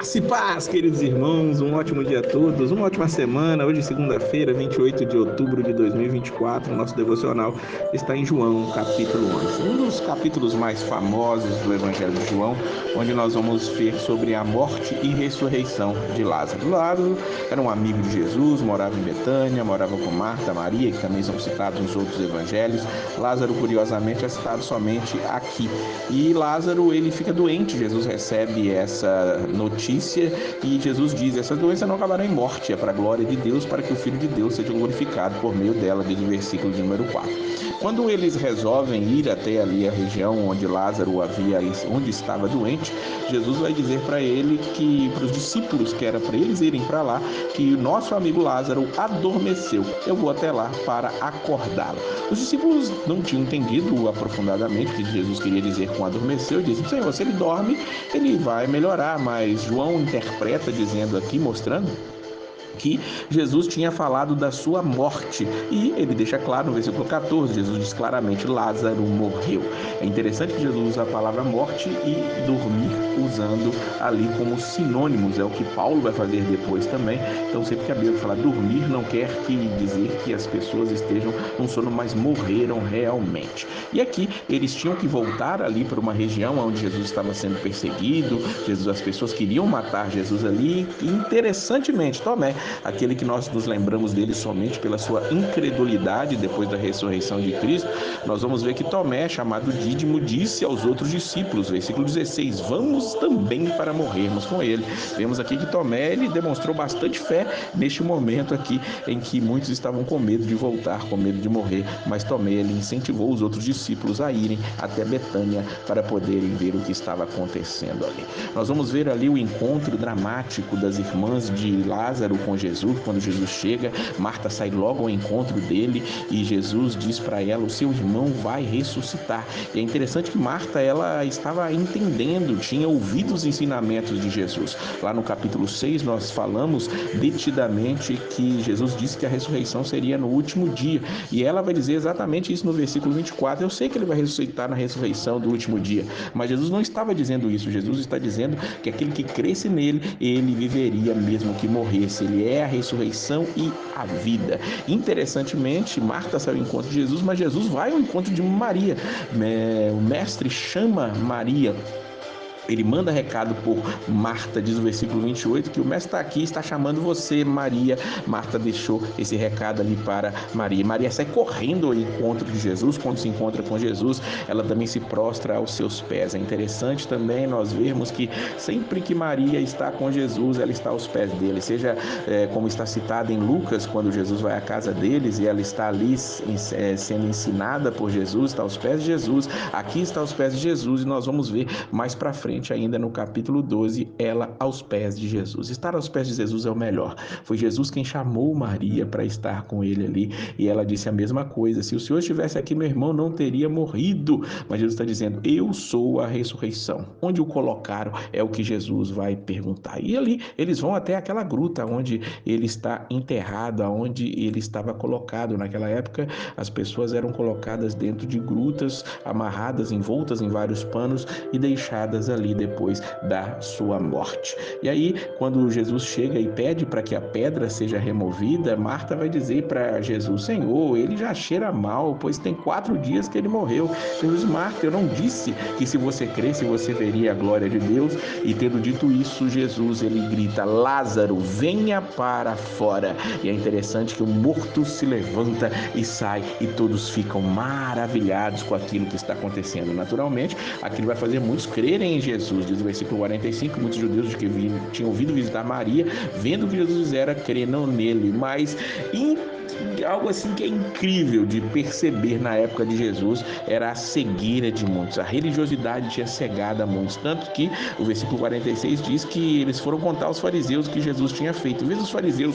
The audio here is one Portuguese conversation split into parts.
Graça e paz, queridos irmãos, um ótimo dia a todos, uma ótima semana. Hoje, segunda-feira, 28 de outubro de 2024, nosso devocional está em João, capítulo 11. Um dos capítulos mais famosos do Evangelho de João, onde nós vamos ver sobre a morte e ressurreição de Lázaro. Lázaro era um amigo de Jesus, morava em Betânia, morava com Marta, Maria, que também são citados nos outros evangelhos. Lázaro, curiosamente, é citado somente aqui. E Lázaro, ele fica doente, Jesus recebe essa notícia e Jesus diz: essa doença não acabará em morte, é para a glória de Deus, para que o Filho de Deus seja glorificado por meio dela, diz o versículo de número 4. Quando eles resolvem ir até ali a região onde Lázaro onde estava doente, Jesus vai dizer para ele para os discípulos, que era para eles irem para lá, que o nosso amigo Lázaro adormeceu. Eu vou até lá para acordá-lo. Os discípulos não tinham entendido aprofundadamente o que Jesus queria dizer com adormeceu, e dizem: Senhor, se ele dorme, ele vai melhorar. Mas João interpreta dizendo aqui, mostrando que Jesus tinha falado da sua morte, e ele deixa claro no versículo 14, Jesus diz claramente: Lázaro morreu. É interessante que Jesus usa a palavra morte e dormir usando ali como sinônimos, é o que Paulo vai fazer depois também. Então sempre que a Bíblia fala dormir, não quer dizer que as pessoas estejam num sono, mas morreram realmente. E aqui eles tinham que voltar ali para uma região onde Jesus estava sendo perseguido, as pessoas queriam matar Jesus ali, e interessantemente Tomé, aquele que nós nos lembramos dele somente pela sua incredulidade depois da ressurreição de Cristo, nós vamos ver que Tomé, chamado Dídimo, disse aos outros discípulos, versículo 16, vamos também para morrermos com ele. Vemos aqui que Tomé, ele demonstrou bastante fé neste momento aqui, em que muitos estavam com medo de voltar, com medo de morrer, mas Tomé, ele incentivou os outros discípulos a irem até Betânia para poderem ver o que estava acontecendo ali. Nós vamos ver ali o encontro dramático das irmãs de Lázaro com Jesus. Quando Jesus chega, Marta sai logo ao encontro dele e Jesus diz para ela: o seu irmão vai ressuscitar. E é interessante que Marta, ela estava entendendo, tinha ouvido os ensinamentos de Jesus. Lá no capítulo 6 nós falamos detidamente que Jesus disse que a ressurreição seria no último dia, e ela vai dizer exatamente isso no versículo 24: eu sei que ele vai ressuscitar na ressurreição do último dia, mas Jesus não estava dizendo isso. Jesus está dizendo que aquele que cresce nele, ele viveria mesmo que morresse. Ele é a ressurreição e a vida. Interessantemente, Marta sai ao encontro de Jesus, mas Jesus vai ao encontro de Maria. O mestre chama Maria. Ele manda recado por Marta, diz o versículo 28, que o mestre está aqui, está chamando você, Maria. Marta deixou esse recado ali para Maria. Maria sai correndo ao encontro de Jesus. Quando se encontra com Jesus, ela também se prostra aos seus pés. É interessante também nós vermos que sempre que Maria está com Jesus, ela está aos pés dele. Seja como está citado em Lucas, quando Jesus vai à casa deles e ela está ali sendo ensinada por Jesus, está aos pés de Jesus. Aqui está aos pés de Jesus, e nós vamos ver mais para frente ainda no capítulo 12, ela aos pés de Jesus. Estar aos pés de Jesus é o melhor. Foi Jesus quem chamou Maria para estar com ele ali, e ela disse a mesma coisa: se o Senhor estivesse aqui, meu irmão não teria morrido. Mas Jesus está dizendo: eu sou a ressurreição. Onde o colocaram é o que Jesus vai perguntar. E ali eles vão até aquela gruta onde ele está enterrado, onde ele estava colocado. Naquela época as pessoas eram colocadas dentro de grutas, amarradas, envoltas em vários panos e deixadas ali depois da sua morte. E aí, quando Jesus chega e pede para que a pedra seja removida, Marta vai dizer para Jesus: Senhor, ele já cheira mal, pois tem 4 dias que ele morreu. Jesus: Marta, eu não disse que se você cresce você veria a glória de Deus? E tendo dito isso, Jesus, ele grita: Lázaro, venha para fora. E é interessante que o morto se levanta e sai, e todos ficam maravilhados com aquilo que está acontecendo. Naturalmente, aquilo vai fazer muitos crerem em Jesus. Diz o versículo 45, muitos judeus que tinham ouvido visitar Maria, vendo o que Jesus fizera, creram nele. Mas algo assim que é incrível de perceber na época de Jesus era a cegueira de muitos. A religiosidade tinha cegado a muitos, tanto que o versículo 46 diz que eles foram contar aos fariseus o que Jesus tinha feito. Em vez dos fariseus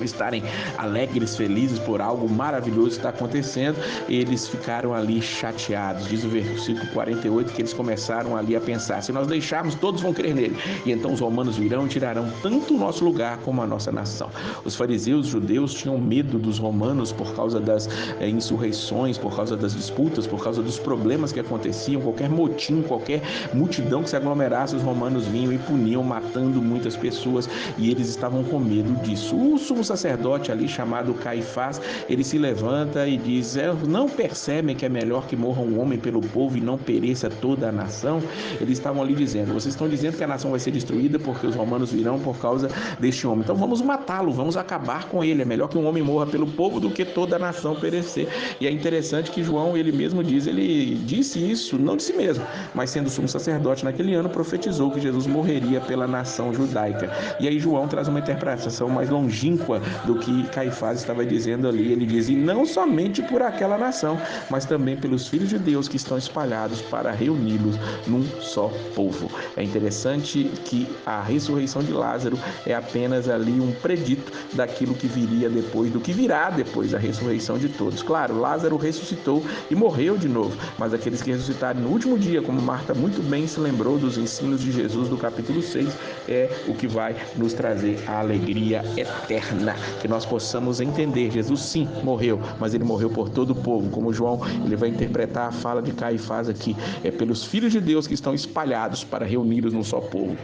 estarem alegres, felizes por algo maravilhoso que está acontecendo, eles ficaram ali chateados. Diz o versículo 48 que eles começaram ali a pensar: se nós deixarmos, todos vão crer nele, e então os romanos virão e tirarão tanto o nosso lugar como a nossa nação. Os fariseus, os judeus, tinham medo dos romanos por causa das insurreições, por causa das disputas, por causa dos problemas que aconteciam. Qualquer motim, qualquer multidão que se aglomerasse, os romanos vinham e puniam, matando muitas pessoas, e eles estavam com medo disso. O sumo sacerdote ali, chamado Caifás, ele se levanta e diz: não percebem que é melhor que morra um homem pelo povo e não pereça toda a nação? Eles estavam ali dizendo: vocês estão dizendo que a nação vai ser destruída porque os romanos virão por causa deste homem, então vamos matá-lo, vamos acabar com ele. É melhor que um homem morra pelo povo do que toda a nação perecer. E é interessante que João, ele mesmo diz, ele disse isso, não de si mesmo, mas sendo sumo sacerdote naquele ano, profetizou que Jesus morreria pela nação judaica. E aí João traz uma interpretação mais longínqua do que Caifás estava dizendo ali. Ele diz: e não somente por aquela nação, mas também pelos filhos de Deus que estão espalhados, para reuni-los num só povo. É interessante que a ressurreição de Lázaro é apenas ali um predito daquilo que viria depois, do que virá depois da ressurreição de todos. Claro, Lázaro ressuscitou e morreu de novo, mas aqueles que ressuscitaram no último dia, como Marta muito bem se lembrou dos ensinos de Jesus do capítulo 6, é o que vai nos trazer a alegria eterna, que nós possamos entender: Jesus sim morreu, mas ele morreu por todo o povo. Como João, ele vai interpretar a fala de Caifás aqui: é pelos filhos de Deus que estão espalhados para reuni-los num só povo.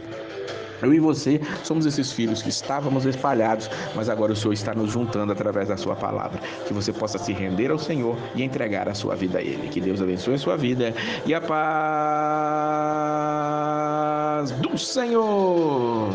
Eu e você somos esses filhos que estávamos espalhados, mas agora o Senhor está nos juntando através da sua palavra. Que você possa se render ao Senhor e entregar a sua vida a Ele. Que Deus abençoe a sua vida e a paz do Senhor.